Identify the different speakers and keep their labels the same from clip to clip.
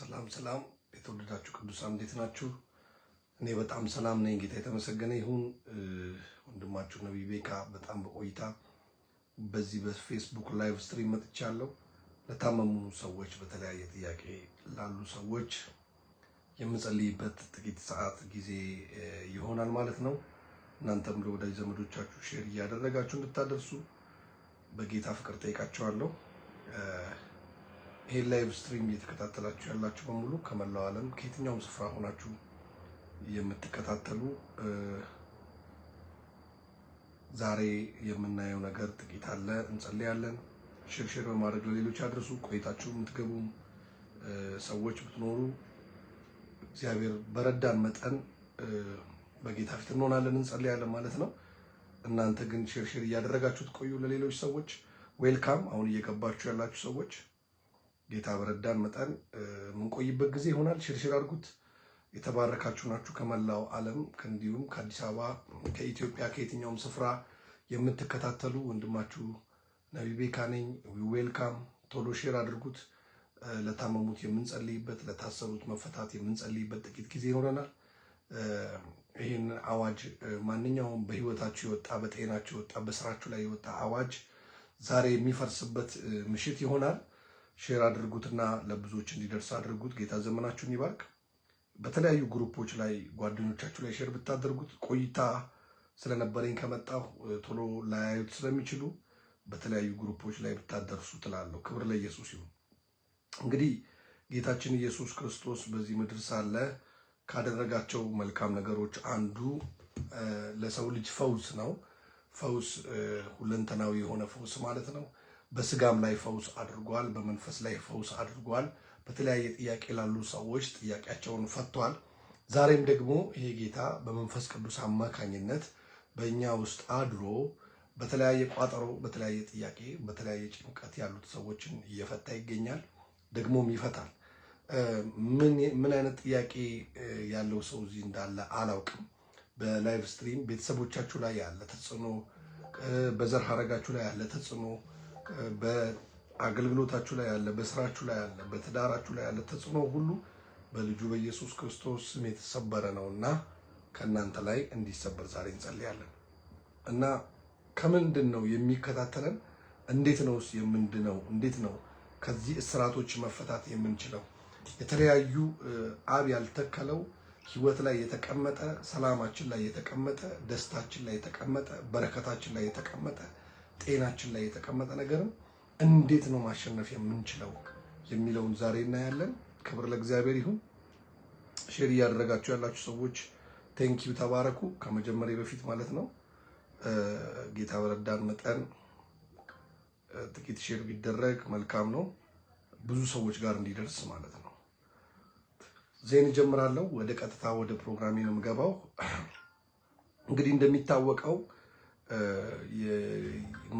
Speaker 1: ሰላም ሰላም የተወደዳችሁ ቅዱሳን እንዴት ናችሁ? እኔ በጣም ሰላም ነኝ። ጌታ የተመሰገነ ይሁን። ወንድማችሁ ነብይ ቤካ በጣም በቆይታ በዚህ በፌስቡክ ላይቭ ስትሪም መጥቻለሁ። ለታመሙ ሰዎች በተለያየ ጥያቄ ላሉ ሰዎች የምጸልይበት ጥቂት ሰዓት ጊዜ ይሆናል ማለት ነው። እናንተም ለወዳጅ ዘመዶቻችሁ ሼር እያደረጋችሁ እንድታደርሱ በጌታ ፍቅር ጠይቃችኋለሁ። ይሄ ላይቭ ስትሪም እየተከታተላችሁ ያላችሁ በሙሉ ከመላው ዓለም ከየትኛውም ስፍራ ሆናችሁ የምትከታተሉ ዛሬ የምናየው ነገር ጥቂት አለ። እንጸልያለን። ሼር በማድረግ ለሌሎች አድርሱ። ቆይታችሁ የምትገቡ ሰዎች ብትኖሩ እግዚአብሔር በረዳን መጠን በጌታ ፊት እንሆናለን፣ እንጸልያለን ማለት ነው። እናንተ ግን ሼር እያደረጋችሁ ትቆዩ ለሌሎች ሰዎች። ዌልካም። አሁን እየገባችሁ ያላችሁ ሰዎች ጌታ በረዳን መጠን የምንቆይበት ጊዜ ይሆናል። ሼር አድርጉት። የተባረካችሁ ናችሁ። ከመላው ዓለም እንዲሁም ከአዲስ አበባ፣ ከኢትዮጵያ፣ ከየትኛውም ስፍራ የምትከታተሉ ወንድማችሁ ነብይ ቤካ ነኝ። ዌልካም። ቶሎ ሼር አድርጉት። ለታመሙት የምንጸልይበት፣ ለታሰሩት መፈታት የምንጸልይበት ጥቂት ጊዜ ይኖረናል። ይህን አዋጅ ማንኛውም በህይወታችሁ የወጣ በጤናችሁ የወጣ በስራችሁ ላይ የወጣ አዋጅ ዛሬ የሚፈርስበት ምሽት ይሆናል። ሼር አድርጉትና ለብዙዎች እንዲደርስ አድርጉት። ጌታ ዘመናችሁን ይባርክ። በተለያዩ ግሩፖች ላይ ጓደኞቻችሁ ላይ ሼር ብታደርጉት ቆይታ ስለነበረኝ ከመጣሁ ቶሎ ላያዩት ስለሚችሉ በተለያዩ ግሩፖች ላይ ብታደርሱ ትላለሁ። ክብር ለኢየሱስ ይሁን። እንግዲህ ጌታችን ኢየሱስ ክርስቶስ በዚህ ምድር ሳለ ካደረጋቸው መልካም ነገሮች አንዱ ለሰው ልጅ ፈውስ ነው። ፈውስ ሁለንተናዊ የሆነ ፈውስ ማለት ነው። በስጋም ላይ ፈውስ አድርጓል፣ በመንፈስ ላይ ፈውስ አድርጓል። በተለያየ ጥያቄ ላሉ ሰዎች ጥያቄያቸውን ፈቷል። ዛሬም ደግሞ ይሄ ጌታ በመንፈስ ቅዱስ አማካኝነት በእኛ ውስጥ አድሮ በተለያየ ቋጠሮ፣ በተለያየ ጥያቄ፣ በተለያየ ጭንቀት ያሉት ሰዎችን እየፈታ ይገኛል። ደግሞም ይፈታል። ምን አይነት ጥያቄ ያለው ሰው እዚህ እንዳለ አላውቅም። በላይቭ ስትሪም ቤተሰቦቻችሁ ላይ ያለ ተጽዕኖ፣ በዘር ሐረጋችሁ ላይ ያለ ተጽዕኖ፣ በአገልግሎታችሁ ላይ ያለ፣ በስራችሁ ላይ ያለ፣ በትዳራችሁ ላይ ያለ ተጽዕኖ ሁሉ በልጁ በኢየሱስ ክርስቶስ ስም የተሰበረ ነውና ከእናንተ ላይ እንዲሰበር ዛሬ እንጸልያለን። እና ከምንድን ነው የሚከታተለን? እንዴት ነውስ የምንድነው? እንዴት ነው ከዚህ እስራቶች መፈታት የምንችለው? የተለያዩ አብ ያልተከለው ህይወት ላይ የተቀመጠ፣ ሰላማችን ላይ የተቀመጠ፣ ደስታችን ላይ የተቀመጠ፣ በረከታችን ላይ የተቀመጠ፣ ጤናችን ላይ የተቀመጠ ነገርን እንዴት ነው ማሸነፍ የምንችለው የሚለውን ዛሬ እናያለን። ክብር ለእግዚአብሔር ይሁን። ሼር እያደረጋችሁ ያላችሁ ሰዎች ቴንኪው፣ ተባረኩ። ከመጀመሪያ በፊት ማለት ነው ጌታ በረዳን መጠን ጥቂት ሼር ቢደረግ መልካም ነው፣ ብዙ ሰዎች ጋር እንዲደርስ ማለት ነው። ዜና ጀምራለሁ። ወደ ቀጥታ ወደ ፕሮግራሜ ነው የምገባው። እንግዲህ እንደሚታወቀው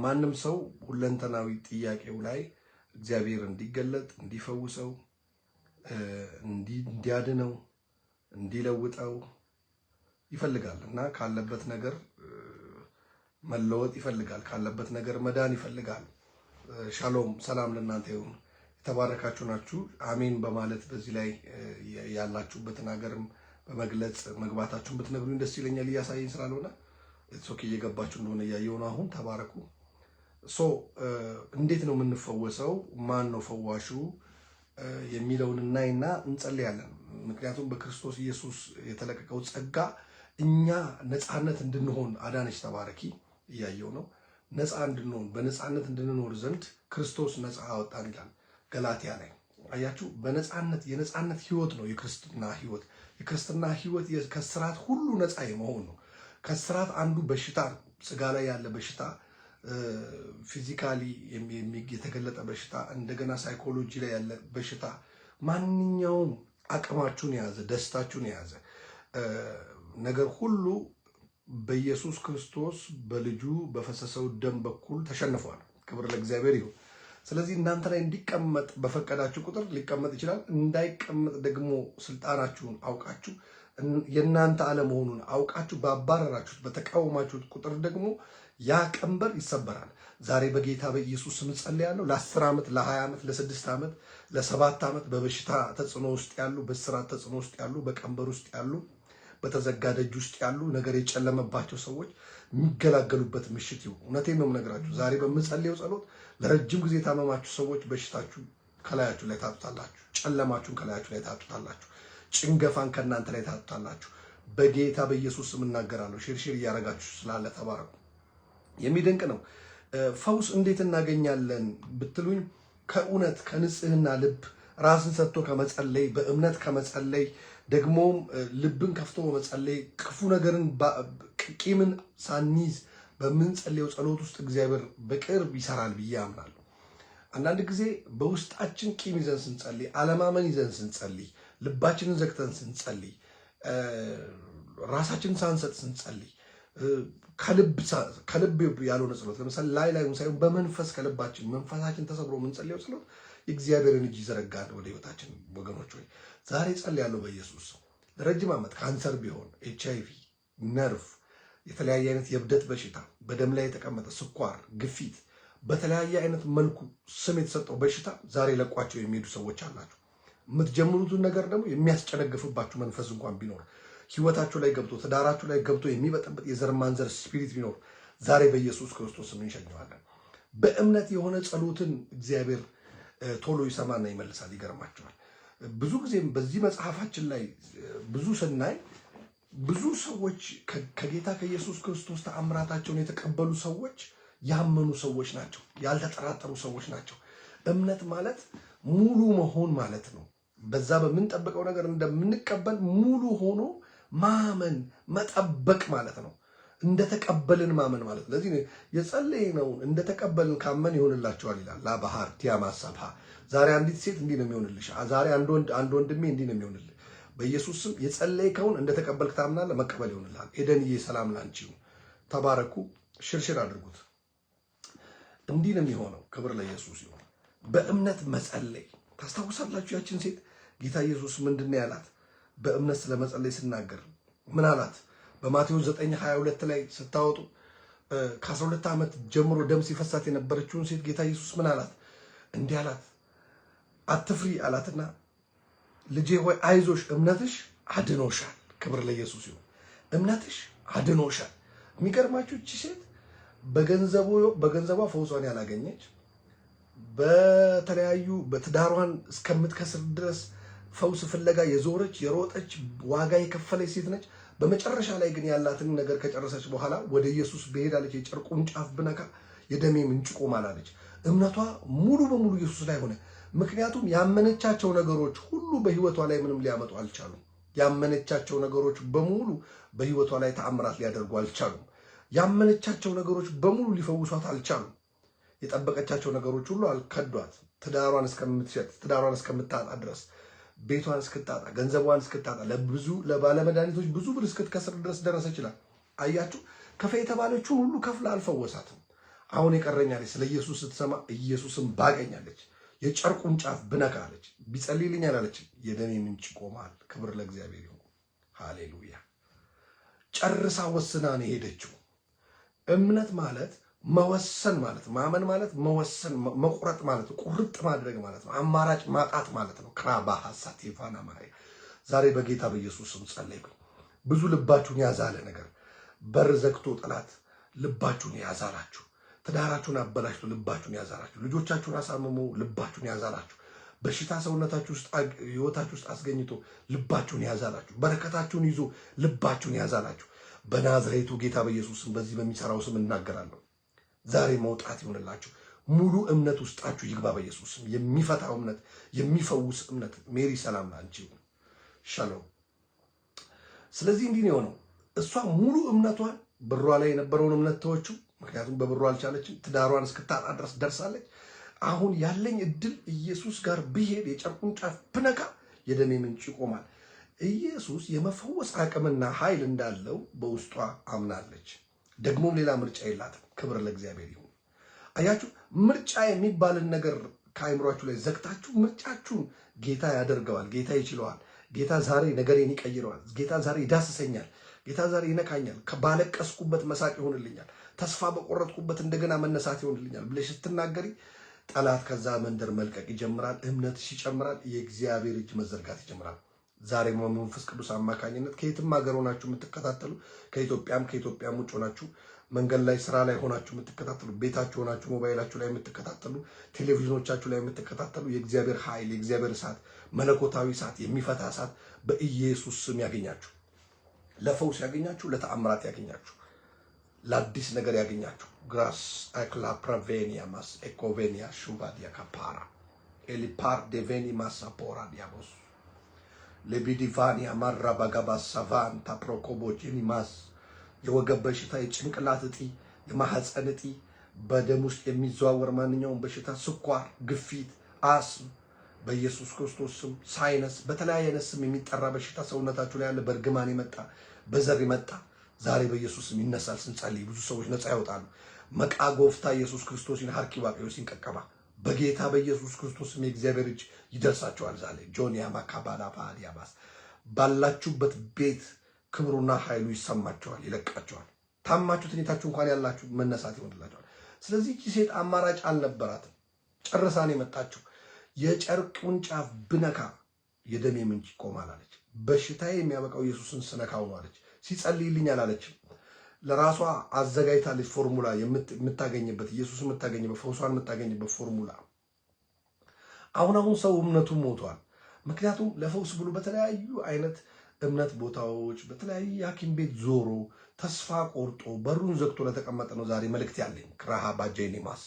Speaker 1: ማንም ሰው ሁለንተናዊ ጥያቄው ላይ እግዚአብሔር እንዲገለጥ፣ እንዲፈውሰው፣ እንዲያድነው፣ እንዲለውጠው ይፈልጋል እና ካለበት ነገር መለወጥ ይፈልጋል። ካለበት ነገር መዳን ይፈልጋል። ሻሎም፣ ሰላም ለእናንተ ይሁን። የተባረካችሁ ናችሁ። አሜን በማለት በዚህ ላይ ያላችሁበትን ሀገርም በመግለጽ መግባታችሁን ብትነግሩኝ ደስ ይለኛል። እያሳየኝ ስላልሆነ ሶኪ እየገባችሁ እንደሆነ እያየሁ ነው። አሁን ተባረኩ። እንዴት ነው የምንፈወሰው? ማን ነው ፈዋሹ የሚለውን እናይና እንጸልያለን። ምክንያቱም በክርስቶስ ኢየሱስ የተለቀቀው ጸጋ እኛ ነፃነት እንድንሆን አዳነች። ተባረኪ። እያየሁ ነው። ነፃ እንድንሆን በነፃነት እንድንኖር ዘንድ ክርስቶስ ነፃ አወጣን ይላል ገላትያ ላይ። አያችሁ፣ በነፃነት የነፃነት ህይወት ነው የክርስትና ህይወት። የክርስትና ህይወት ከስራት ሁሉ ነፃ የመሆን ነው። ከስራት አንዱ በሽታ ነው። ስጋ ላይ ያለ በሽታ፣ ፊዚካሊ የተገለጠ በሽታ፣ እንደገና ሳይኮሎጂ ላይ ያለ በሽታ፣ ማንኛውም አቅማችሁን የያዘ ደስታችሁን የያዘ ነገር ሁሉ በኢየሱስ ክርስቶስ በልጁ በፈሰሰው ደም በኩል ተሸንፏል። ክብር ለእግዚአብሔር ይሁን። ስለዚህ እናንተ ላይ እንዲቀመጥ በፈቀዳችሁ ቁጥር ሊቀመጥ ይችላል። እንዳይቀመጥ ደግሞ ስልጣናችሁን አውቃችሁ የእናንተ አለመሆኑን አውቃችሁ ባባረራችሁት፣ በተቃወማችሁት ቁጥር ደግሞ ያ ቀንበር ይሰበራል። ዛሬ በጌታ በኢየሱስ ስም ጸልያለሁ። ለ10 ዓመት፣ ለ20 ዓመት፣ ለ6 ዓመት፣ ለ7 ዓመት በበሽታ ተጽዕኖ ውስጥ ያሉ፣ በስራት ተጽዕኖ ውስጥ ያሉ፣ በቀንበር ውስጥ ያሉ፣ በተዘጋ ደጅ ውስጥ ያሉ ነገር የጨለመባቸው ሰዎች የሚገላገሉበት ምሽት ይሁን። እውነቴን ነው የምነግራችሁ። ዛሬ በምጸልየው ጸሎት ለረጅም ጊዜ የታመማችሁ ሰዎች በሽታችሁ ከላያችሁ ላይ ታጡታላችሁ። ጨለማችሁን ከላያችሁ ላይ ታጡታላችሁ። ጭንገፋን ከእናንተ ላይ ታጡታላችሁ። በጌታ በኢየሱስ ስም እናገራለሁ። ሽርሽር እያደረጋችሁ ስላለ ተባረኩ። የሚደንቅ ነው። ፈውስ እንዴት እናገኛለን ብትሉኝ ከእውነት ከንጽህና ልብ ራስን ሰጥቶ ከመጸለይ፣ በእምነት ከመጸለይ፣ ደግሞም ልብን ከፍቶ በመጸለይ ክፉ ነገርን ቂምን ሳንይዝ በምንጸልየው ጸሎት ውስጥ እግዚአብሔር በቅርብ ይሰራል ብዬ አምናለሁ። አንዳንድ ጊዜ በውስጣችን ቂም ይዘን ስንጸልይ፣ አለማመን ይዘን ስንጸልይ፣ ልባችንን ዘግተን ስንጸልይ፣ ራሳችንን ሳንሰጥ ስንጸልይ፣ ከልብ ያልሆነ ጸሎት ለምሳሌ ላይ ሳይሆን በመንፈስ ከልባችን መንፈሳችን ተሰብሮ የምንጸልየው ጸሎት የእግዚአብሔርን እጅ ይዘረጋል ወደ ህይወታችን። ወገኖች ሆይ ዛሬ ጸልያለሁ በኢየሱስ ለረጅም ዓመት ካንሰር ቢሆን HIV፣ ነርቭ፣ የተለያየ አይነት የእብደት በሽታ፣ በደም ላይ የተቀመጠ ስኳር፣ ግፊት፣ በተለያየ አይነት መልኩ ስም የተሰጠው በሽታ ዛሬ ለቋቸው የሚሄዱ ሰዎች አላችሁ። የምትጀምሩትን ነገር ደግሞ የሚያስጨነግፍባችሁ መንፈስ እንኳን ቢኖር ህይወታችሁ ላይ ገብቶ ትዳራችሁ ላይ ገብቶ የሚበጠብጥ የዘር ማንዘር ስፒሪት ቢኖር ዛሬ በኢየሱስ ክርስቶስ ስም እንሸኘዋለን። በእምነት የሆነ ጸሎትን እግዚአብሔር ቶሎ ይሰማና ይመልሳል። ይገርማቸዋል። ብዙ ጊዜም በዚህ መጽሐፋችን ላይ ብዙ ስናይ ብዙ ሰዎች ከጌታ ከኢየሱስ ክርስቶስ ተአምራታቸውን የተቀበሉ ሰዎች ያመኑ ሰዎች ናቸው። ያልተጠራጠሩ ሰዎች ናቸው። እምነት ማለት ሙሉ መሆን ማለት ነው። በዛ በምንጠብቀው ነገር እንደምንቀበል ሙሉ ሆኖ ማመን መጠበቅ ማለት ነው። እንደተቀበልን ማመን ማለት ነው። ለዚህ የጸለይነውን እንደተቀበልን ካመን ይሆንላቸዋል ይላል። ላባሃር ቲያማሳብሃ ዛሬ አንዲት ሴት እንዲህ ነው የሚሆንልሽ። ዛሬ አንድ ወንድሜ እንዲህ ነው የሚሆንልህ። በኢየሱስ ስም የጸለይከውን እንደተቀበልክ ታምናለህ፣ መቀበል ይሆንልሃል። ኤደንዬ ሰላም ላንቺ ይሁን። ተባረኩ። ሽርሽር አድርጉት። እንዲህ ነው የሚሆነው። ክብር ለኢየሱስ ይሁን። በእምነት መጸለይ ታስታውሳላችሁ። ያችን ሴት ጌታ ኢየሱስ ምንድን ያላት? በእምነት ስለመጸለይ ሲናገር ምን አላት? በማቴዎስ 9:22 ላይ ስታወጡ ከ12 ዓመት ጀምሮ ደም ሲፈሳት የነበረችውን ሴት ጌታ ኢየሱስ ምን አላት? እንዲህ አላት፣ አትፍሪ አላትና ልጄ ሆይ አይዞሽ፣ እምነትሽ አድኖሻል። ክብር ለኢየሱስ ይሁን። እምነትሽ አድኖሻል። የሚገርማችሁ እቺ ሴት በገንዘቧ ፈውሷን ያላገኘች፣ በተለያዩ በትዳሯን እስከምትከስር ድረስ ፈውስ ፍለጋ የዞረች የሮጠች ዋጋ የከፈለች ሴት ነች። በመጨረሻ ላይ ግን ያላትን ነገር ከጨረሰች በኋላ ወደ ኢየሱስ ብሄዳለች። የጨርቁን ጫፍ ብነካ የደሜ ምንጭ ይቆማል አለች። እምነቷ ሙሉ በሙሉ ኢየሱስ ላይ ሆነ። ምክንያቱም ያመነቻቸው ነገሮች ሁሉ በህይወቷ ላይ ምንም ሊያመጡ አልቻሉም። ያመነቻቸው ነገሮች በሙሉ በህይወቷ ላይ ተአምራት ሊያደርጉ አልቻሉም። ያመነቻቸው ነገሮች በሙሉ ሊፈውሷት አልቻሉም። የጠበቀቻቸው ነገሮች ሁሉ አልከዷት። ትዳሯን እስከምትሸጥ፣ ትዳሯን እስከምታጣ ድረስ፣ ቤቷን እስክታጣ፣ ገንዘቧን እስክታጣ፣ ለባለመድኃኒቶች ብዙ ብር እስክትከስር ድረስ ደረሰ ይችላል። አያችሁ፣ ከፈ የተባለችውን ሁሉ ከፍላ አልፈወሳትም። አሁን የቀረኛለች ስለ ኢየሱስ ስትሰማ ኢየሱስን ባገኛለች። የጨርቁን ጫፍ ብነካ አለች። ቢጸልይልኝ አላለች። የደሜ ምንጭ ይቆማል። ክብር ለእግዚአብሔር ይሁን። ሃሌሉያ። ጨርሳ ወስና ነው የሄደችው። እምነት ማለት መወሰን ማለት፣ ማመን ማለት መወሰን መቁረጥ ማለት፣ ቁርጥ ማድረግ ማለት ነው። አማራጭ ማጣት ማለት ነው። ክራባ ሐሳት ይፋና ማይ ዛሬ በጌታ በኢየሱስ ስም ጸለይኩኝ። ብዙ ልባችሁን ያዛለ ነገር በር ዘግቶ ጠላት ልባችሁን ያዛላችሁ፣ ትዳራችሁን አበላሽቶ ልባችሁን ያዛላችሁ፣ ልጆቻችሁን አሳምሞ ልባችሁን ያዛላችሁ፣ በሽታ ሰውነታችሁ ውስጥ ህይወታችሁ ውስጥ አስገኝቶ ልባችሁን ያዛላችሁ፣ በረከታችሁን ይዞ ልባችሁን ያዛላችሁ። በናዝሬቱ ጌታ በኢየሱስ ስም በዚህ በሚሰራው ስም እናገራለሁ። ዛሬ መውጣት ይሆንላችሁ። ሙሉ እምነት ውስጣችሁ ይግባ በኢየሱስ ስም። የሚፈታው እምነት፣ የሚፈውስ እምነት። ሜሪ ሰላም ላንቺ ይሁን። ሻሎም። ስለዚህ እንዲህ ነው የሆነው። እሷ ሙሉ እምነቷን ብሯ ላይ የነበረውን እምነት ተወችው። ምክንያቱም በብሯ አልቻለችም። ትዳሯን እስክታጣ ድረስ ደርሳለች። አሁን ያለኝ እድል ኢየሱስ ጋር ብሄድ የጨርቁን ጫፍ ብነካ የደሜ ምንጭ ይቆማል። ኢየሱስ የመፈወስ አቅምና ኃይል እንዳለው በውስጧ አምናለች። ደግሞም ሌላ ምርጫ የላትም። ክብር ለእግዚአብሔር ይሁን። አያችሁ፣ ምርጫ የሚባልን ነገር ከአይምሯችሁ ላይ ዘግታችሁ ምርጫችሁን ጌታ ያደርገዋል። ጌታ ይችለዋል። ጌታ ዛሬ ነገሬን ይቀይረዋል። ጌታ ዛሬ ይዳስሰኛል። ጌታ ዛሬ ይነካኛል። ባለቀስኩበት መሳቅ ይሆንልኛል። ተስፋ በቆረጥኩበት እንደገና መነሳት ይሆንልኛል ብለሽ ስትናገሪ ጠላት ከዛ መንደር መልቀቅ ይጀምራል። እምነትሽ ይጨምራል። የእግዚአብሔር እጅ መዘርጋት ይጀምራል። ዛሬ መንፈስ ቅዱስ አማካኝነት ከየትም ሀገር ሆናችሁ የምትከታተሉ ከኢትዮጵያም ውጭ ሆናችሁ መንገድ ላይ ስራ ላይ ሆናችሁ የምትከታተሉ ቤታችሁ ሆናችሁ ሞባይላችሁ ላይ የምትከታተሉ ቴሌቪዥኖቻችሁ ላይ የምትከታተሉ የእግዚአብሔር ኃይል የእግዚአብሔር እሳት መለኮታዊ እሳት የሚፈታ እሳት በኢየሱስ ስም ያገኛችሁ። ለፈውስ ያገኛችሁ፣ ለተአምራት ያገኛችሁ፣ ለአዲስ ነገር ያገኛችሁ። ግራስ አክላ ፕራቬኒያ ማስ ኤኮቬኒያ ሹቫዲያ ካፓራ ኤሊፓር ዴቬኒ ማሳፖራ ዲያቦስ ለቢዲቫኒያ ማራባጋባ ሳቫንታ ፕሮኮቦጂኒ ማስ የወገብ በሽታ፣ የጭንቅላት እጢ፣ የማህፀን እጢ፣ በደም ውስጥ የሚዘዋወር ማንኛውም በሽታ፣ ስኳር፣ ግፊት፣ አስም በኢየሱስ ክርስቶስ ስም፣ ሳይነስ፣ በተለያየ ስም የሚጠራ በሽታ ሰውነታችሁ ላይ ያለ በእርግማን የመጣ በዘር የመጣ ዛሬ በኢየሱስ ስም ይነሳል። ስንጸልይ ብዙ ሰዎች ነፃ ያወጣሉ። መቃ ጎፍታ ኢየሱስ ክርስቶስን ሐርኪ ባቂዮስ ይንቀቀባ በጌታ በኢየሱስ ክርስቶስ ስም የእግዚአብሔር እጅ ይደርሳቸዋል። ዛሬ ጆኒያ ማካባላ ፓዲያባስ ባላችሁበት ቤት ክብሩና ኃይሉ ይሰማቸዋል፣ ይለቃቸዋል። ታማችሁ ትኝታችሁ እንኳን ያላችሁ መነሳት ይሆንላቸዋል። ስለዚህ እቺ ሴት አማራጭ አልነበራትም። ጨርሳን የመጣችው የጨርቁን ጫፍ ብነካ የደሜ ምንጭ ይቆማል አለች። በሽታዬ የሚያበቃው ኢየሱስን ስነካው ነው አለች። ሲጸልይልኝ አላለችም። ለራሷ አዘጋጅታለች ፎርሙላ የምታገኝበት ኢየሱስ የምታገኝበት ፈውሷን የምታገኝበት ፎርሙላ። አሁን ሰው እምነቱ ሞቷል። ምክንያቱም ለፈውስ ብሎ በተለያዩ አይነት እምነት ቦታዎች በተለያዩ ሐኪም ቤት ዞሮ ተስፋ ቆርጦ በሩን ዘግቶ ለተቀመጠ ነው ዛሬ መልእክት ያለኝ። ክራሃ ባጄኒማስ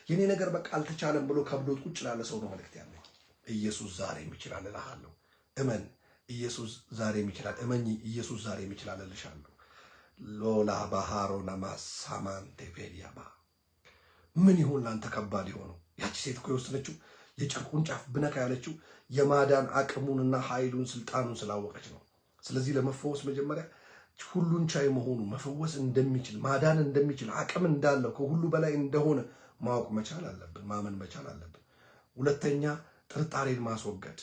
Speaker 1: የኔ ነገር በቃ አልተቻለም ብሎ ከብዶት ቁጭ ላለ ሰው ነው መልእክት ያለኝ። ኢየሱስ ዛሬም ይችላል እልሃለሁ። እመን፣ ኢየሱስ ዛሬም ይችላል። እመኝ፣ ኢየሱስ ዛሬም ይችላል እልሻለሁ። ሎላ ባሃሮና ማሳማን ቴቬሊያባ ምን ይሁን ላንተ ከባድ የሆነው? ያቺ ሴት እኮ የወሰነችው የጨርቁን ጫፍ ብነካ ያለችው የማዳን አቅሙንና ኃይሉን ስልጣኑን ስላወቀች ነው። ስለዚህ ለመፈወስ መጀመሪያ ሁሉን ቻይ መሆኑ መፈወስ እንደሚችል ማዳን እንደሚችል አቅም እንዳለው ከሁሉ በላይ እንደሆነ ማወቅ መቻል አለብን፣ ማመን መቻል አለብን። ሁለተኛ ጥርጣሬን ማስወገድ፣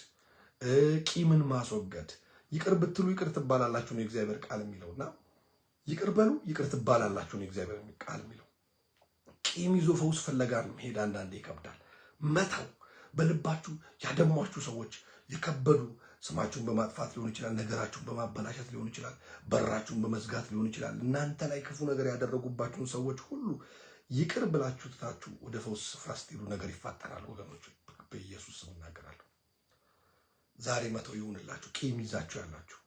Speaker 1: ቂምን ማስወገድ። ይቅር ብትሉ ይቅር ትባላላችሁ ነው የእግዚአብሔር ቃል የሚለውና ይቅር በሉ ይቅር ትባላላችሁ ነው የእግዚአብሔር ቃል የሚለው። ቂም ይዞ ፈውስ ፍለጋ መሄድ አንዳንዴ ይከብዳል። መተው በልባችሁ ያደሟችሁ ሰዎች የከበዱ ስማችሁን በማጥፋት ሊሆን ይችላል፣ ነገራችሁን በማበላሸት ሊሆን ይችላል፣ በራችሁን በመዝጋት ሊሆን ይችላል። እናንተ ላይ ክፉ ነገር ያደረጉባችሁን ሰዎች ሁሉ ይቅር ብላችሁ ትታችሁ ወደ ፈውስ ስፍራ ስትሄዱ ነገር ይፋጠራል። ወገኖች በኢየሱስ ስም እናገራለሁ። ዛሬ መተው ይሁንላችሁ። ቂም ይዛችሁ ያላችሁ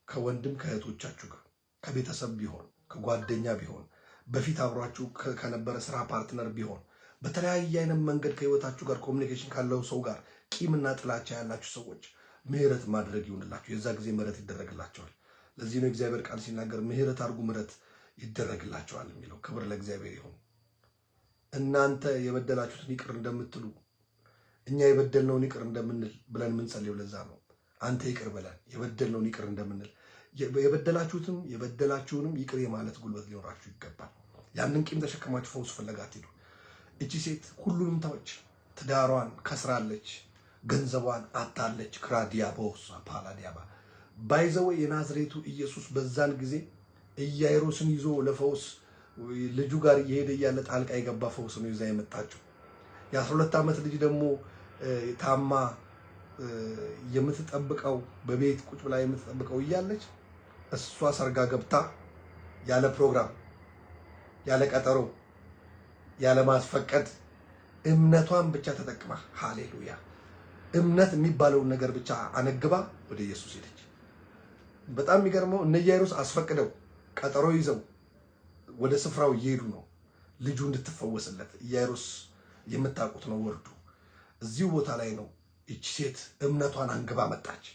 Speaker 1: ከወንድም ከእህቶቻችሁ ጋር ከቤተሰብ ቢሆን ከጓደኛ ቢሆን በፊት አብሯችሁ ከነበረ ስራ ፓርትነር ቢሆን በተለያየ አይነት መንገድ ከህይወታችሁ ጋር ኮሚኒኬሽን ካለው ሰው ጋር ቂምና ጥላቻ ያላችሁ ሰዎች ምህረት ማድረግ ይሁንላችሁ። የዛ ጊዜ ምህረት ይደረግላቸዋል። ለዚህ ነው እግዚአብሔር ቃል ሲናገር ምህረት አድርጉ ምህረት ይደረግላቸዋል የሚለው። ክብር ለእግዚአብሔር ይሁን። እናንተ የበደላችሁትን ይቅር እንደምትሉ እኛ የበደልነውን ይቅር እንደምንል ብለን የምንጸልየው ለዛ ነው። አንተ ይቅር በለን የበደልነውን ይቅር እንደምንል የበደላችሁንም ይቅር የማለት ጉልበት ሊኖራችሁ ይገባል። ያንን ቂም ተሸከማችሁ ፈውስ ፍለጋ አትሂዱ። እቺ ሴት ሁሉንም ተወች። ትዳሯን ከስራለች፣ ገንዘቧን አታለች። ክራዲያቦስ ፓላዲያባ ባይዘው የናዝሬቱ ኢየሱስ በዛን ጊዜ ኢያይሮስን ይዞ ለፈውስ ልጁ ጋር እየሄደ እያለ ጣልቃ የገባ ፈውስ ነው ይዛ የመጣችው። የ12 ዓመት ልጅ ደግሞ ታማ የምትጠብቀው በቤት ቁጭ ብላ የምትጠብቀው እያለች እሷ ሰርጋ ገብታ ያለ ፕሮግራም ያለ ቀጠሮ ያለ ማስፈቀድ እምነቷን ብቻ ተጠቅማ ሃሌሉያ እምነት የሚባለውን ነገር ብቻ አነግባ ወደ ኢየሱስ ሄደች። በጣም የሚገርመው እነ ኢያይሮስ አስፈቅደው ቀጠሮ ይዘው ወደ ስፍራው እየሄዱ ነው ልጁ እንድትፈወስለት። ኢያይሮስ የምታውቁት ነው ወርዱ። እዚሁ ቦታ ላይ ነው እቺ ሴት እምነቷን አንግባ መጣች።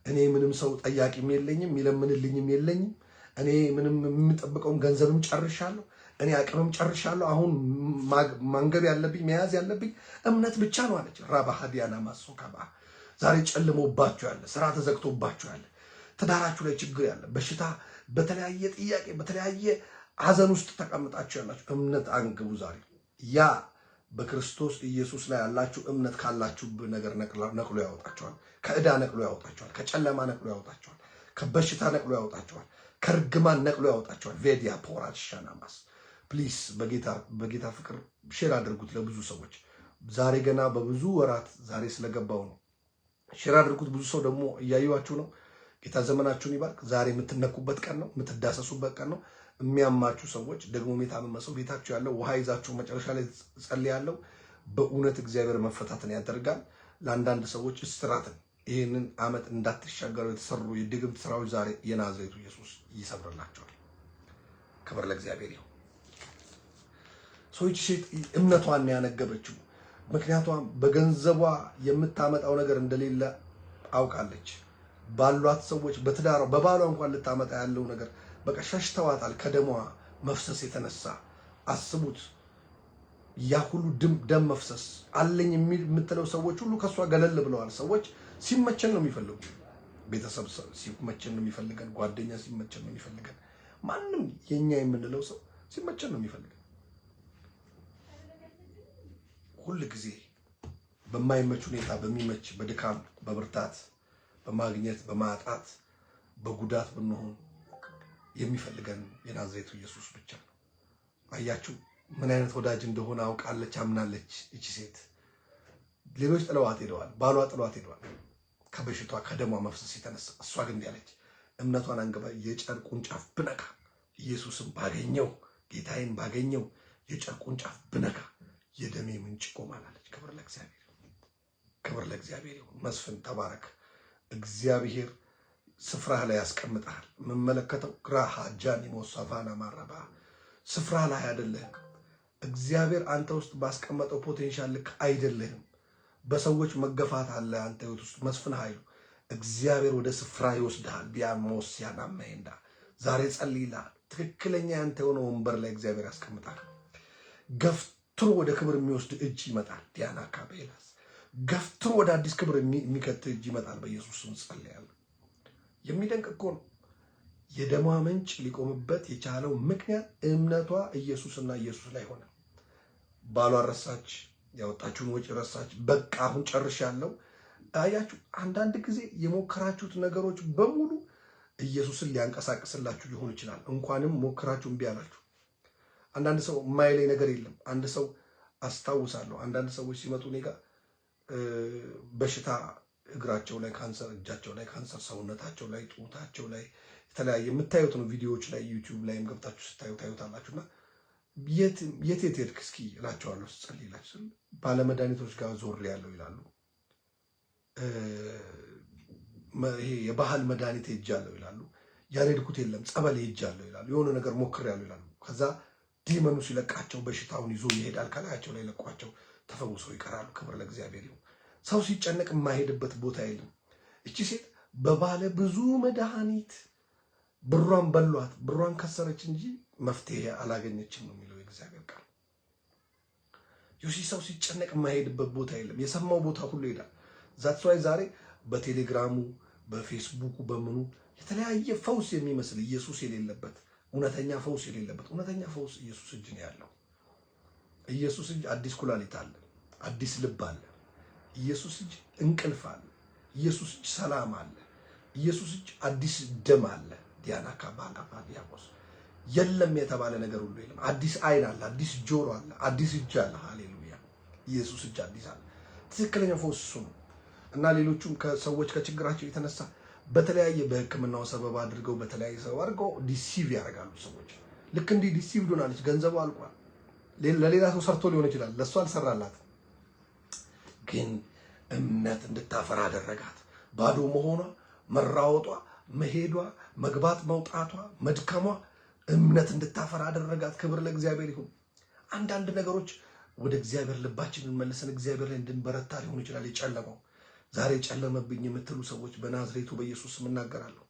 Speaker 1: እኔ ምንም ሰው ጠያቂም የለኝም የሚለምንልኝም የለኝም። እኔ ምንም የምጠብቀውን ገንዘብም ጨርሻለሁ። እኔ አቅምም ጨርሻለሁ። አሁን ማንገብ ያለብኝ መያዝ ያለብኝ እምነት ብቻ ነው አለች። ራባሃዲያና ማሶካባ ዛሬ ጨልሞባችሁ ያለ፣ ስራ ተዘግቶባችሁ ያለ፣ ትዳራችሁ ላይ ችግር ያለ፣ በሽታ፣ በተለያየ ጥያቄ፣ በተለያየ ሐዘን ውስጥ ተቀምጣችሁ ያላችሁ እምነት አንግቡ ዛሬ። ያ በክርስቶስ ኢየሱስ ላይ ያላችሁ እምነት ካላችሁ ነገር ነቅሎ ያወጣችኋል። ከዕዳ ነቅሎ ያወጣችኋል። ከጨለማ ነቅሎ ያወጣችኋል። ከበሽታ ነቅሎ ያወጣችኋል። ከርግማን ነቅሎ ያወጣችኋል። ቬዲያ ፖራል ሻናማስ ፕሊስ በጌታ ፍቅር ሼር አድርጉት ለብዙ ሰዎች። ዛሬ ገና በብዙ ወራት ዛሬ ስለገባው ነው። ሼር አድርጉት። ብዙ ሰው ደግሞ እያዩዋችሁ ነው። ጌታ ዘመናችሁን ይባርክ። ዛሬ የምትነኩበት ቀን ነው፣ የምትዳሰሱበት ቀን ነው። የሚያማችሁ ሰዎች ደግሞ የታመመ ሰው ቤታችሁ ያለው ውሃ ይዛችሁ መጨረሻ ላይ ጸልያለሁ። በእውነት እግዚአብሔር መፈታትን ያደርጋል። ለአንዳንድ ሰዎች እስራትን ይህንን ዓመት እንዳትሻገሩ የተሰሩ የድግምት ስራዎች ዛሬ የናዝሬቱ ኢየሱስ ይሰብርላቸዋል። ክብር ለእግዚአብሔር ይሁን። ሰዎች ሴት እምነቷን ያነገበችው ምክንያቱም በገንዘቧ የምታመጣው ነገር እንደሌለ አውቃለች። ባሏት ሰዎች በትዳሯ በባሏ እንኳን ልታመጣ ያለው ነገር በቃ ሸሽተዋታል። ከደሟ መፍሰስ የተነሳ አስቡት። ያ ሁሉ ደም መፍሰስ አለኝ የምትለው ሰዎች ሁሉ ከሷ ገለል ብለዋል። ሰዎች ሲመቸን ነው የሚፈልጉ። ቤተሰብ ሲመቸን ነው የሚፈልገን። ጓደኛ ሲመቸን ነው የሚፈልገን። ማንም የኛ የምንለው ሰው ሲመቸን ነው የሚፈልገን። ሁል ጊዜ በማይመች ሁኔታ በሚመች በድካም በብርታት በማግኘት በማጣት በጉዳት ብንሆን የሚፈልገን የናዝሬቱ ኢየሱስ ብቻ ነው። አያችሁ ምን አይነት ወዳጅ እንደሆነ አውቃለች፣ አምናለች። እቺ ሴት ሌሎች ጥለዋት ሄደዋል፣ ባሏ ጥለዋት ሄደዋል ከበሽቷ ከደሟ መፍሰስ የተነሳ። እሷ ግን ያለች እምነቷን አንግባ የጨርቁን ጫፍ ብነካ ኢየሱስን ባገኘው ጌታዬን ባገኘው የጨርቁን ጫፍ ብነካ የደሜ ምንጭ ይቆማላለች። ክብር ለእግዚአብሔር፣ ክብር ለእግዚአብሔር ይሁን። መስፍን ተባረክ። እግዚአብሔር ስፍራ ላይ ያስቀምጣል። የምመለከተው ግራሃ ጃኒ ሞሳፋና ማረባ ስፍራ ላይ አይደለህም። እግዚአብሔር አንተ ውስጥ ባስቀመጠው ፖቴንሻል ልክ አይደለህም። በሰዎች መገፋት አለ አንተ ህይወት ውስጥ። መስፍን ኃይሉ እግዚአብሔር ወደ ስፍራ ይወስድሃል። ቢያሞስ ያናመይንዳ ዛሬ ጸልይልሃል። ትክክለኛ አንተ የሆነ ወንበር ላይ እግዚአብሔር ያስቀምጣል። ገፍትሮ ወደ ክብር የሚወስድ እጅ ይመጣል። ዲያና ካቤላስ ገፍትሮ ወደ አዲስ ክብር የሚከት እጅ ይመጣል። በኢየሱስ ስም ጸልያለሁ። የሚደንቅ እኮ ነው። የደሟ ምንጭ ሊቆምበት የቻለው ምክንያት እምነቷ ኢየሱስና ኢየሱስ ላይ ሆነ። ባሏ ረሳች፣ ያወጣችውን ወጪ ረሳች። በቃ አሁን ጨርሻለሁ። አያችሁ፣ አንዳንድ ጊዜ የሞከራችሁት ነገሮች በሙሉ ኢየሱስን ሊያንቀሳቅስላችሁ ሊሆን ይችላል። እንኳንም ሞከራችሁ እምቢ አላችሁ። አንዳንድ ሰው የማይለኝ ነገር የለም። አንድ ሰው አስታውሳለሁ፣ አንዳንድ ሰዎች ሲመጡ እኔ ጋር በሽታ እግራቸው ላይ ካንሰር፣ እጃቸው ላይ ካንሰር፣ ሰውነታቸው ላይ፣ ጡታቸው ላይ የተለያየ የምታዩት ነው። ቪዲዮዎች ላይ ዩቲዩብ ላይም ገብታችሁ ስታዩ ታዩታላችሁና የት ሄድክ እስኪ እላቸዋለሁ። ስጸልይላችሁ ባለመድኃኒቶች ጋር ዞር ያለው ይላሉ። ይሄ የባህል መድኃኒት ሄጃለሁ ይላሉ። ያልሄድኩት የለም ጸበል ሄጃለሁ ይላሉ። የሆነ ነገር ሞክሬያለሁ ይላሉ። ከዛ ዲመኑ ሲለቃቸው በሽታውን ይዞ ይሄዳል። ከላያቸው ላይ ለቋቸው ተፈውሰው ይቀራሉ። ክብር ለእግዚአብሔር ይሁን። ሰው ሲጨነቅ የማይሄድበት ቦታ የለም። እቺ ሴት በባለ ብዙ መድኃኒት ብሯን በሏት፣ ብሯን ከሰረች እንጂ መፍትሄ አላገኘችም ነው የሚለው የእግዚአብሔር ቃል። ዩሲ ሰው ሲጨነቅ የማይሄድበት ቦታ የለም። የሰማው ቦታ ሁሉ ይሄዳል። ዛት ዋይ ዛሬ በቴሌግራሙ በፌስቡኩ በምኑ የተለያየ ፈውስ የሚመስል ኢየሱስ የሌለበት እውነተኛ ፈውስ የሌለበት እውነተኛ ፈውስ ኢየሱስ እጅ ነው ያለው። ኢየሱስ እጅ አዲስ ኩላሊት አለ፣ አዲስ ልብ አለ። ኢየሱስ እጅ እንቅልፍ አለ። ኢየሱስ እጅ ሰላም አለ። ኢየሱስ እጅ አዲስ ደም አለ። ዲያና ካባላ ዲያቆስ የለም የተባለ ነገር ሁሉ የለም። አዲስ አይን አለ፣ አዲስ ጆሮ አለ፣ አዲስ እጅ አለ። ሃሌሉያ! ኢየሱስ እጅ አዲስ አለ። ትክክለኛ ፈውስ እሱ ነው እና ሌሎቹም ከሰዎች ከችግራቸው የተነሳ በተለያየ በሕክምናው ሰበብ አድርገው በተለያየ ሰበብ አድርገው ዲሲቭ ያደርጋሉ ሰዎች። ልክ እንዲህ ዲሲቭ ሆናለች። ገንዘቡ አልቋል። ለሌላ ሰው ሰርቶ ሊሆን ይችላል፣ ለእሱ አልሰራላት። ግን እምነት እንድታፈራ አደረጋት። ባዶ መሆኗ፣ መራወጧ፣ መሄዷ፣ መግባት መውጣቷ፣ መድከሟ እምነት እንድታፈራ አደረጋት። ክብር ለእግዚአብሔር ይሁን። አንዳንድ ነገሮች ወደ እግዚአብሔር ልባችንን መልሰን እግዚአብሔር ላይ እንድንበረታ ሊሆን ይችላል የጨለመው። ዛሬ ጨለመብኝ የምትሉ ሰዎች በናዝሬቱ በኢየሱስ ስም እናገራለሁ።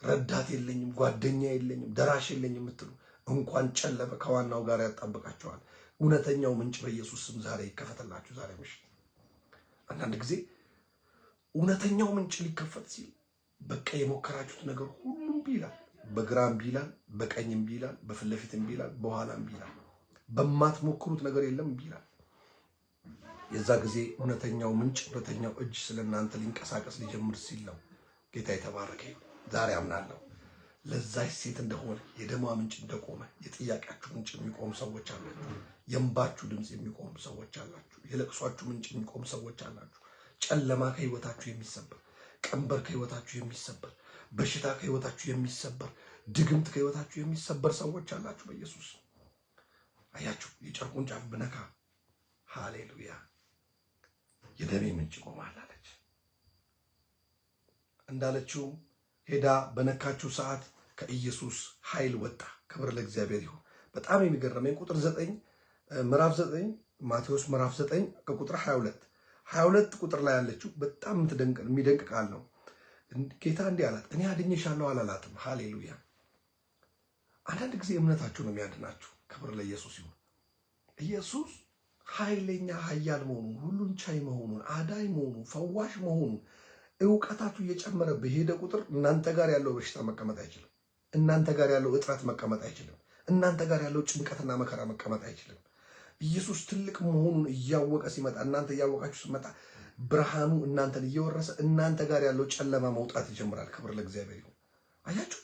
Speaker 1: ረዳት የለኝም፣ ጓደኛ የለኝም፣ ደራሽ የለኝም የምትሉ እንኳን ጨለመ ከዋናው ጋር ያጣብቃቸዋል። እውነተኛው ምንጭ በኢየሱስ ስም ዛሬ ይከፈትላችሁ። ዛሬ ምሽት አንዳንድ ጊዜ እውነተኛው ምንጭ ሊከፈት ሲል በቃ የሞከራችሁት ነገር ሁሉም ቢላል፣ በግራም ቢላል፣ በቀኝም ቢላል፣ በፊት ለፊትም ቢላል፣ በኋላም ቢላል፣ በማትሞክሩት ነገር የለም ቢላል። የዛ ጊዜ እውነተኛው ምንጭ እውነተኛው እጅ ስለእናንተ ሊንቀሳቀስ ሊጀምር ሲል ነው። ጌታ የተባረከ ይሁን። ዛሬ አምናለሁ ለዛች ሴት እንደሆነ የደሟ ምንጭ እንደቆመ የጥያቄያችሁ ምንጭ የሚቆም ሰዎች አላችሁ። የእንባችሁ ድምፅ የሚቆም ሰዎች አላችሁ። የለቅሷችሁ ምንጭ የሚቆም ሰዎች አላችሁ። ጨለማ ከህይወታችሁ የሚሰበር፣ ቀንበር ከህይወታችሁ የሚሰበር፣ በሽታ ከህይወታችሁ የሚሰበር፣ ድግምት ከህይወታችሁ የሚሰበር ሰዎች አላችሁ። በኢየሱስ አያችሁ፣ የጨርቁን ጫፍ ብነካ ሃሌሉያ የደሜ ምንጭ ይቆማል አለች። እንዳለችው ሄዳ በነካችው ሰዓት ከኢየሱስ ኃይል ወጣ። ክብር ለእግዚአብሔር ይሁን። በጣም የሚገርመኝ ቁጥር 9 ምዕራፍ 9 ማቴዎስ ምዕራፍ 9 ከቁጥር 22 ቁጥር ላይ ያለችው በጣም የሚደንቅ ቃል ነው። ጌታ እንዲህ አላት፣ እኔ አድኜሻለሁ አላላትም። ሃሌሉያ። አንዳንድ ጊዜ እምነታችሁ ነው የሚያድናችሁ። ክብር ለኢየሱስ ይሁን። ኢየሱስ ኃይለኛ ኃያል መሆኑን፣ ሁሉን ቻይ መሆኑን፣ አዳኝ መሆኑን፣ ፈዋሽ መሆኑን እውቀታችሁ እየጨመረ በሄደ ቁጥር እናንተ ጋር ያለው በሽታ መቀመጥ አይችልም። እናንተ ጋር ያለው እጥረት መቀመጥ አይችልም። እናንተ ጋር ያለው ጭንቀትና መከራ መቀመጥ አይችልም። ኢየሱስ ትልቅ መሆኑን እያወቀ ሲመጣ፣ እናንተ እያወቃችሁ ሲመጣ ብርሃኑ እናንተን እየወረሰ እናንተ ጋር ያለው ጨለማ መውጣት ይጀምራል። ክብር ለእግዚአብሔር ይሁን። አያችሁ፣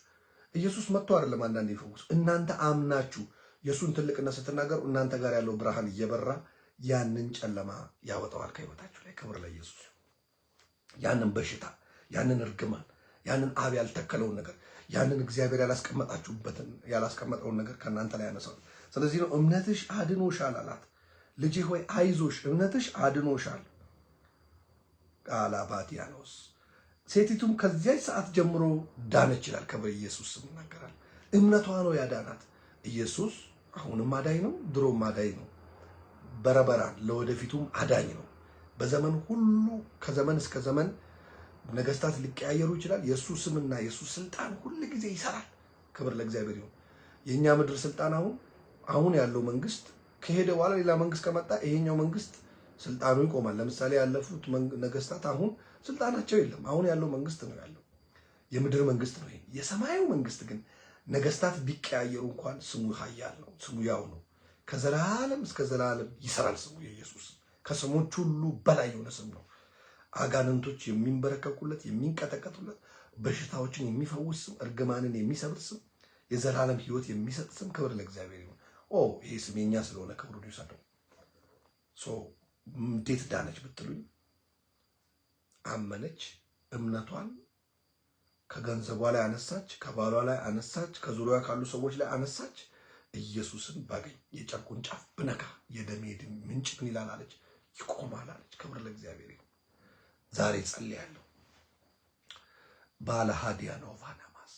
Speaker 1: ኢየሱስ መጥቶ አይደለም አንዳንዴ ይፈውስ። እናንተ አምናችሁ የእሱን ትልቅነት ስትናገሩ እናንተ ጋር ያለው ብርሃን እየበራ ያንን ጨለማ ያወጣዋል ከህይወታችሁ ላይ። ክብር ለኢየሱስ። ያንን በሽታ፣ ያንን እርግማን፣ ያንን አብ ያልተከለውን ነገር፣ ያንን እግዚአብሔር ያላስቀመጠውን ነገር ከእናንተ ላይ ያነሳል። ስለዚህ ነው እምነትሽ አድኖሻል አላት። ልጄ ሆይ አይዞሽ፣ እምነትሽ አድኖሻል። ቃላባዲያኖስ ሴቲቱም ከዚያች ሰዓት ጀምሮ ዳነች ይላል። ክብር ኢየሱስ ስም ይናገራል። እምነቷ ነው ያዳናት። ኢየሱስ አሁንም አዳኝ ነው፣ ድሮም አዳኝ ነው። በረበራን ለወደፊቱም አዳኝ ነው። በዘመን ሁሉ ከዘመን እስከ ዘመን ነገስታት ሊቀያየሩ ይችላል። የእሱ ስምና የእሱ ስልጣን ሁል ጊዜ ይሰራል። ክብር ለእግዚአብሔር ይሁን። የእኛ ምድር ስልጣን አሁን ያለው መንግስት ከሄደ በኋላ ሌላ መንግስት ከመጣ ይሄኛው መንግስት ስልጣኑ ይቆማል። ለምሳሌ ያለፉት ነገስታት አሁን ስልጣናቸው የለም። አሁን ያለው መንግስት ነው ያለው፣ የምድር መንግስት ነው። የሰማዩ መንግስት ግን ነገስታት ቢቀያየሩ እንኳን ስሙ ኃያል ነው፣ ስሙ ያው ነው። ከዘላለም እስከ ዘላለም ይሰራል ስሙ። የኢየሱስ ከስሞች ሁሉ በላይ የሆነ ስም ነው። አጋንንቶች የሚንበረከኩለት፣ የሚንቀጠቀጡለት፣ በሽታዎችን የሚፈውስ ስም፣ እርግማንን የሚሰብር ስም፣ የዘላለም ህይወት የሚሰጥ ስም። ክብር ለእግዚአብሔር ይሁን። ይሄ ስም የኛ ስለሆነ ክብሩን ይውሰደው። እንዴት ዳነች ብትሉኝ፣ አመነች። እምነቷን ከገንዘቧ ላይ አነሳች፣ ከባሏ ላይ አነሳች፣ ከዙሪያ ካሉ ሰዎች ላይ አነሳች። ኢየሱስን ባገኝ የጨርቁን ጫፍ ብነካ የደሜ ምንጭ ምን ይላል አለች፣ ይቆማል አለች። ክብር ለእግዚአብሔር ይሁን። ዛሬ ጸልያለሁ። ባለ ሃዲያ ነው ቫናማስ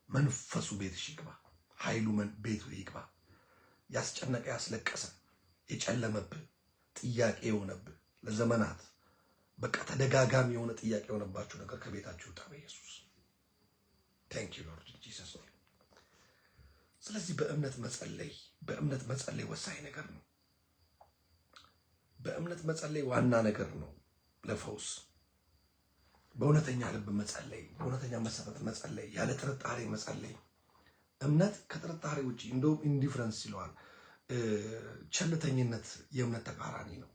Speaker 1: መንፈሱ ቤትሽ ይግባ፣ ኃይሉ ቤቱ ይግባ። ያስጨነቀ ያስለቀሰ የጨለመብህ ጥያቄ የሆነብህ ለዘመናት በቃ ተደጋጋሚ የሆነ ጥያቄ የሆነባችሁ ነገር ከቤታችሁ ይውጣ በኢየሱስ። ታንክ ዩ ሎርድ ጂሰስ። ስለዚህ በእምነት መጸለይ ወሳኝ ነገር ነው። በእምነት መጸለይ ዋና ነገር ነው ለፈውስ። በእውነተኛ ልብ መጸለይ፣ በእውነተኛ መሰረት መጸለይ፣ ያለ ጥርጣሬ መጸለይ። እምነት ከጥርጣሬ ውጪ እንደውም ኢንዲፍረንስ ይለዋል። ቸልተኝነት የእምነት ተቃራኒ ነው።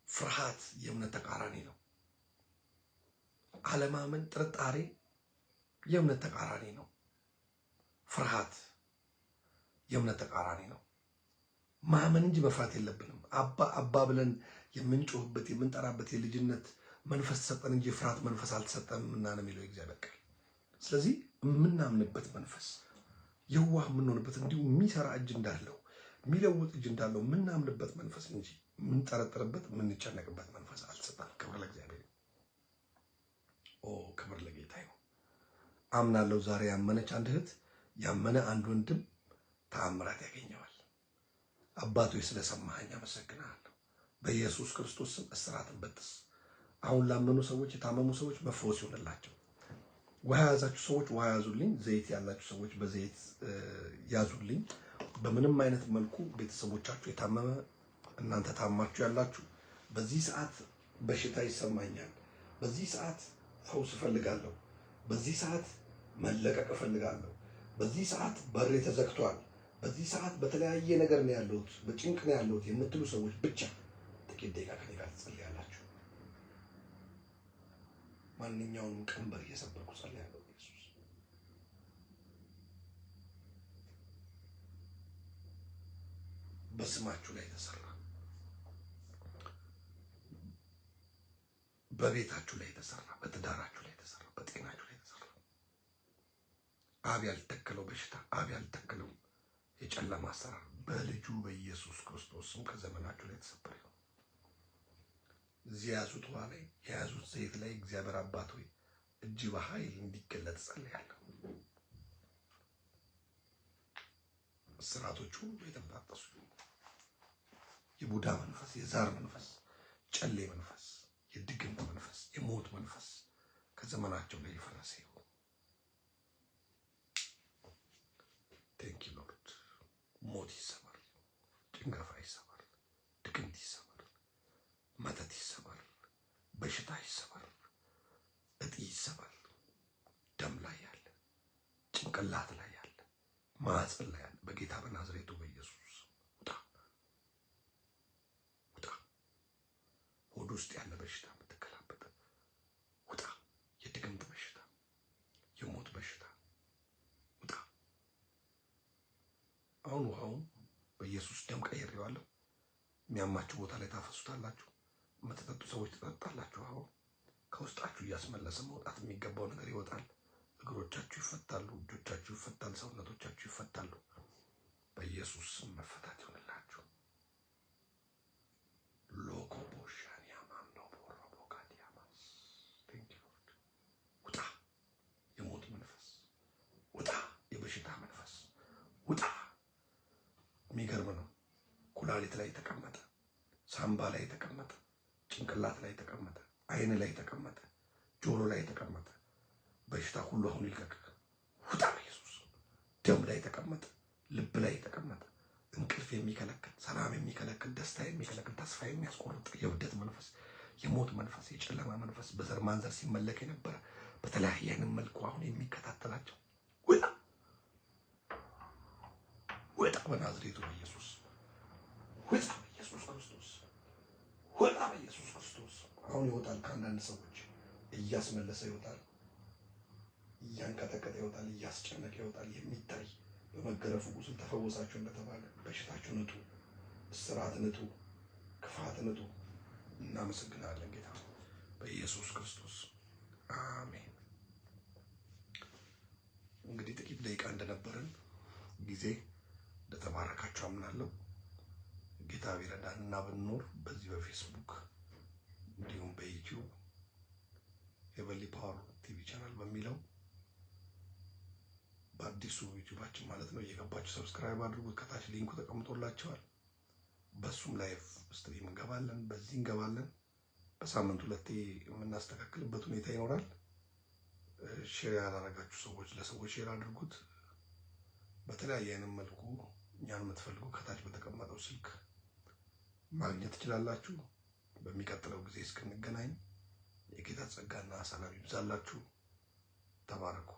Speaker 1: ፍርሃት የእምነት ተቃራኒ ነው። አለማመን፣ ጥርጣሬ የእምነት ተቃራኒ ነው። ፍርሃት የእምነት ተቃራኒ ነው። ማመን እንጂ መፍራት የለብንም። አባ ብለን የምንጮህበት የምንጠራበት የልጅነት መንፈስ ተሰጠን እንጂ ፍርሃት መንፈስ አልተሰጠንም እና ነው የሚለው እግዚአብሔር ቃል። ስለዚህ የምናምንበት መንፈስ የዋህ የምንሆንበት እንዲሁ የሚሰራ እጅ እንዳለው የሚለውጥ እጅ እንዳለው የምናምንበት መንፈስ እንጂ የምንጠረጥርበት የምንጨነቅበት መንፈስ አልተሰጠንም። ክብር ለእግዚአብሔር። ክብር ለጌታ ይሁን። አምናለሁ። ዛሬ ያመነች አንድ እህት፣ ያመነ አንድ ወንድም ተአምራት ያገኘዋል። አባቶ ስለሰማኸኝ አመሰግናለሁ። በኢየሱስ ክርስቶስ ስም እስራትን በጥስ። አሁን ላመኑ ሰዎች፣ የታመሙ ሰዎች መፈወስ ይሆንላቸው። ውሃ ያዛችሁ ሰዎች ውሃ ያዙልኝ። ዘይት ያላችሁ ሰዎች በዘይት ያዙልኝ። በምንም አይነት መልኩ ቤተሰቦቻችሁ የታመመ እናንተ ታማችሁ ያላችሁ፣ በዚህ ሰዓት በሽታ ይሰማኛል፣ በዚህ ሰዓት ፈውስ እፈልጋለሁ፣ በዚህ ሰዓት መለቀቅ እፈልጋለሁ፣ በዚህ ሰዓት በሬ ተዘግቷል፣ በዚህ ሰዓት በተለያየ ነገር ነው ያለሁት፣ በጭንቅ ነው ያለሁት የምትሉ ሰዎች ብቻ ጥቂት ደቂቃ ከኔ ጋር ትጸልያላችሁ። ማንኛውንም ቀንበር እየሰበርኩ ጸልያለሁ። ኢየሱስ በስማችሁ ላይ የተሰራ በቤታችሁ ላይ የተሰራ በትዳራችሁ ላይ የተሰራ በጤናችሁ ላይ የተሰራ አብ ያልተከለው በሽታ አብ ያልተከለው የጨለማ አሰራር በልጁ በኢየሱስ ክርስቶስ ስም ከዘመናችሁ ላይ ተሰበረ። እዚህ የያዙት ውሃ ላይ የያዙት ዘይት ላይ እግዚአብሔር አባት ሆይ እጅ በኃይል እንዲገለጥ ጸልያለሁ። ስራቶቹ ሁሉ የተበጣጠሱ የቡዳ መንፈስ፣ የዛር መንፈስ፣ ጨሌ መንፈስ፣ የድግምት መንፈስ፣ የሞት መንፈስ ከዘመናቸው ላይ ይፈረስ ይሁን። ቴንክ ዩ ሎርድ። ሞት ይሰበር፣ ጭንገፋ ይሰበር፣ ድግምት ይሰበር፣ መተት ይሰበር፣ በሽታ ይሰበር፣ እጢ ይሰበር። ደም ላይ ያለ፣ ጭንቅላት ላይ ያለ፣ ማህፀን ላይ ያለ በጌታ በናዝሬቱ በኢየሱስ ውጣ፣ ውጣ። ሆድ ውስጥ ያለ በሽታ የምትገላበጥ ውጣ። የድግምት በሽታ፣ የሞት በሽታ ውጣ። አሁን ውሃውን በኢየሱስ ደም ቀይሬዋለሁ። የሚያማችሁ ቦታ ላይ ታፈሱታላችሁ። የምትጠጡ ሰዎች ትጠጣላችሁ። አሁን ከውስጣችሁ እያስመለሰ መውጣት የሚገባው ነገር ይወጣል። እግሮቻችሁ ይፈታሉ፣ እጆቻችሁ ይፈታል፣ ሰውነቶቻችሁ ይፈታሉ። በኢየሱስ ስም መፈታት ይሆንላችሁ። ሎኮ ቦሻኒያ ማንዶ ቦሮቦ ካዲያማስ ቴንክ ዩ ሎርድ። ውጣ የሞት መንፈስ፣ ውጣ የበሽታ መንፈስ፣ ውጣ። የሚገርም ነው። ኩላሊት ላይ ተቀመጠ፣ ሳምባ ላይ ተቀመጠ፣ ጭንቅላት ላይ ተቀመጠ፣ አይን ላይ ተቀመጠ፣ ጆሮ ላይ ተቀመጠ። በሽታ ሁሉ አሁን ይልቀቅ፣ ውጣ በኢየሱስ። ደም ላይ ተቀመጠ፣ ልብ ላይ ተቀመጠ። እንቅልፍ የሚከለክል፣ ሰላም የሚከለክል፣ ደስታ የሚከለክል፣ ተስፋ የሚያስቆርጥ የእብደት መንፈስ፣ የሞት መንፈስ፣ የጨለማ መንፈስ በዘር ማንዘር ሲመለክ የነበረ በተለያየ አይነት መልኩ አሁን የሚከታተላቸው ውጣ፣ ውጣ በናዝሬቱ በኢየሱስ ውጣ፣ በኢየሱስ ክርስቶስ ውጣ፣ በኢየሱስ ክርስቶስ። አሁን ይወጣል። ከአንዳንድ ሰዎች እያስመለሰ ይወጣል፣ እያንቀጠቀጠ ይወጣል፣ እያስጨነቀ ይወጣል። የሚታይ በመገረፉ ቁስል ተፈወሳችሁ እንደተባለ በሽታችሁ ንጡ፣ እስራት ንጡ፣ ክፋት ንጡ። እናመሰግናለን ጌታ በኢየሱስ ክርስቶስ አሜን። እንግዲህ ጥቂት ደቂቃ እንደነበረን ጊዜ እንደተባረካችሁ አምናለሁ። ጌታ ቢረዳን እና ብንኖር በዚህ በፌስቡክ እንዲሁም በዩቲዩብ ሄቨንሊ ፓወር ቲቪ ቻናል በሚለው በአዲሱ ዩቲዩባችን ማለት ነው እየገባችሁ ሰብስክራይብ አድርጉት። ከታች ሊንኩ ተቀምጦላችኋል። በሱም ላይቭ ስትሪም እንገባለን፣ በዚህ እንገባለን። በሳምንት 2 የምናስተካክልበት ሁኔታ ይኖራል። ሼር ያላረጋችሁ ሰዎች ለሰዎች ሼር አድርጉት። በተለያየ አይነት መልኩ እኛን የምትፈልጉ ከታች በተቀመጠው ስልክ ማግኘት ትችላላችሁ። በሚቀጥለው ጊዜ እስክንገናኝ የጌታ ጸጋና ሰላም ይብዛላችሁ። ተባረኩ።